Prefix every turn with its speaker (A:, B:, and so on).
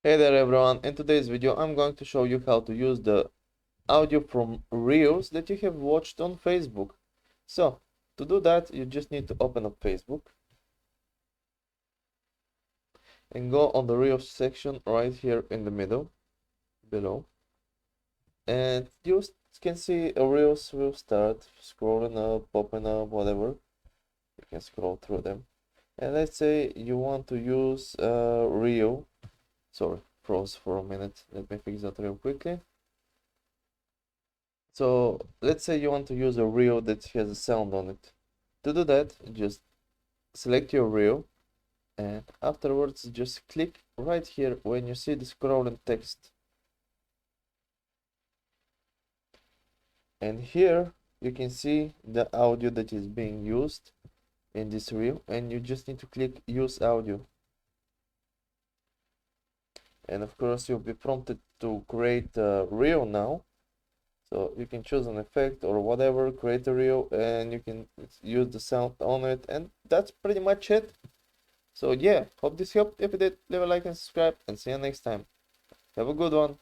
A: Hey there everyone, in today's video I'm going to show you how to use the audio from Reels that you have watched on Facebook. So, to do that you just need to open up Facebook and go on the Reels section right here in the middle, below. And you can see a Reels will start scrolling up, popping up, whatever. You can scroll through them. And let's say you want to use a Reel. Sorry, froze for a minute. Let me fix that real quickly. So let's say you want to use a reel that has a sound on it. To do that, just select your reel and afterwards just click right here when you see the scrolling text. And here you can see the audio that is being used in this reel, and you just need to click use audio. And of course you'll be prompted to create a reel now. So you can choose an effect or whatever, create a reel, and you can use the sound on it, and that's pretty much it. So yeah, hope this helped. If it did, leave a like and subscribe, and see you next time. Have a good one.